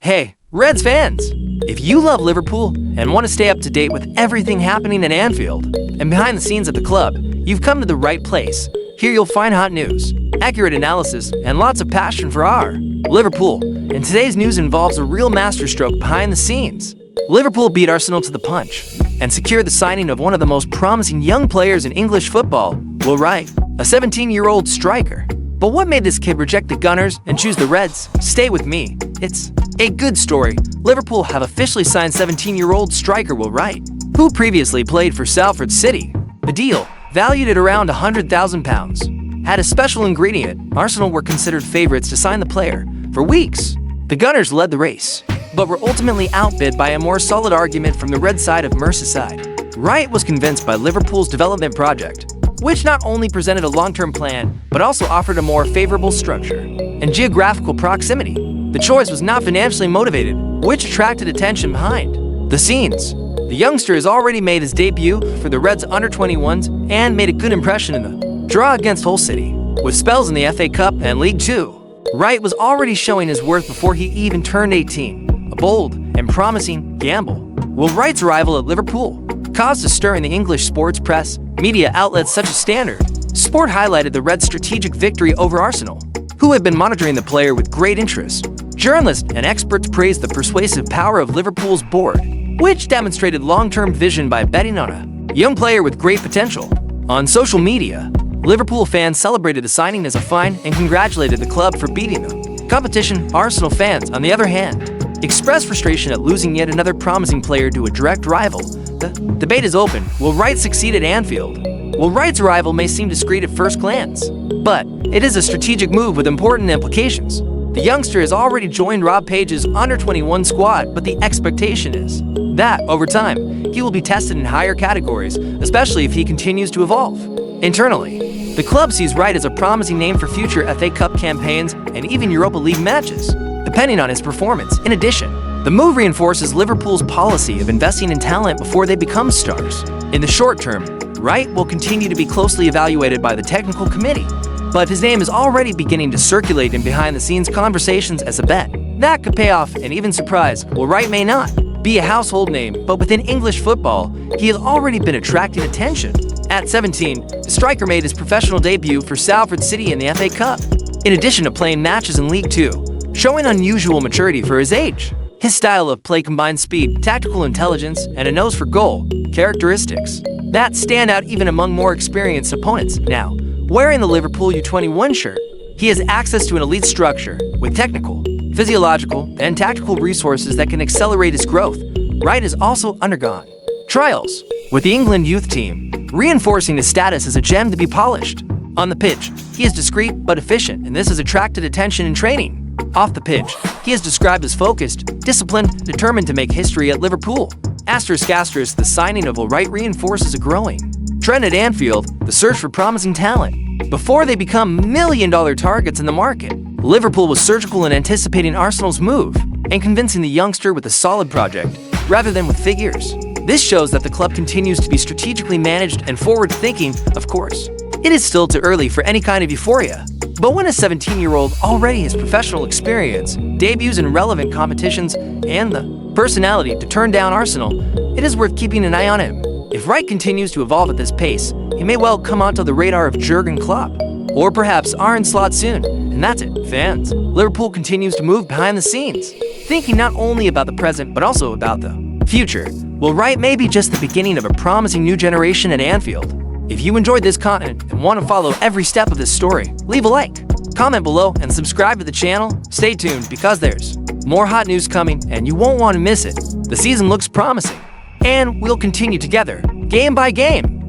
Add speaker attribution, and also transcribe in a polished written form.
Speaker 1: Hey, Reds fans! If you love Liverpool and want to stay up to date with everything happening at Anfield and behind the scenes at the club, you've come to the right place. Here you'll find hot news, accurate analysis, and lots of passion for our Liverpool. And today's news involves a real masterstroke behind the scenes. Liverpool beat Arsenal to the punch and secured the signing of one of the most promising young players in English football, Will Wright, a 17-year-old striker. But what made this kid reject the Gunners and choose the Reds? Stay with me. It's a good story. Liverpool have officially signed 17-year-old striker Will Wright, who previously played for Salford City. The deal, valued at around £100,000, had a special ingredient. Arsenal were considered favourites to sign the player. For weeks, the Gunners led the race, but were ultimately outbid by a more solid argument from the Red side of Merseyside. Wright was convinced by Liverpool's development project, which not only presented a long-term plan, but also offered a more favorable structure and geographical proximity. The choice was not financially motivated, which attracted attention behind the scenes. The youngster has already made his debut for the Reds under-21s and made a good impression in the draw against Hull City, with spells in the FA Cup and League Two. Wright was already showing his worth before he even turned 18, a bold and promising gamble. Will Wright's arrival at Liverpool caused a stir in the English sports press. Media outlets such as Standard Sport highlighted the Reds' strategic victory over Arsenal, who had been monitoring the player with great interest. Journalists and experts praised the persuasive power of Liverpool's board, which demonstrated long-term vision by betting on a young player with great potential. On social media, Liverpool fans celebrated the signing as a find and congratulated the club for beating the competition. Arsenal fans, on the other hand, expressed frustration at losing yet another promising player to a direct rival. The debate is open. Will Wright succeed at Anfield? Will Wright's arrival may seem discreet at first glance, but it is a strategic move with important implications. The youngster has already joined Rob Page's under-21 squad, but the expectation is that, over time, he will be tested in higher categories, especially if he continues to evolve. Internally, the club sees Wright as a promising name for future FA Cup campaigns and even Europa League matches, depending on his performance. In addition, the move reinforces Liverpool's policy of investing in talent before they become stars. In the short term, Wright will continue to be closely evaluated by the technical committee, but his name is already beginning to circulate in behind-the-scenes conversations as a bet that could pay off and even surprise. Will Wright may not be a household name, but within English football, he has already been attracting attention. At 17, the striker made his professional debut for Salford City in the FA Cup, in addition to playing matches in League Two, showing unusual maturity for his age. His style of play combines speed, tactical intelligence, and a nose for goal, characteristics that stand out even among more experienced opponents. Now, wearing the Liverpool U21 shirt, he has access to an elite structure with technical, physiological, and tactical resources that can accelerate his growth. Wright has also undergone trials with the England youth team, reinforcing his status as a gem to be polished. On the pitch, he is discreet but efficient, and this has attracted attention in training. Off the pitch, he is described as focused, disciplined, determined to make history at Liverpool. The signing of Will Wright reinforces a growing trend at Anfield, the search for promising talent before they become million-dollar targets in the market. Liverpool was surgical in anticipating Arsenal's move and convincing the youngster with a solid project rather than with figures. This shows that the club continues to be strategically managed and forward-thinking. Of course, it is still too early for any kind of euphoria, but when a 17-year-old already has professional experience, debuts in relevant competitions, and the personality to turn down Arsenal, it is worth keeping an eye on him. If Wright continues to evolve at this pace, he may well come onto the radar of Jurgen Klopp, or perhaps Arne Slot soon. And that's it, fans. Liverpool continues to move behind the scenes, thinking not only about the present, but also about the future. Will Wright may be just the beginning of a promising new generation at Anfield. If you enjoyed this content and want to follow every step of this story, leave a like, comment below, and subscribe to the channel. Stay tuned because there's more hot news coming and you won't want to miss it. The season looks promising, and we'll continue together, game by game.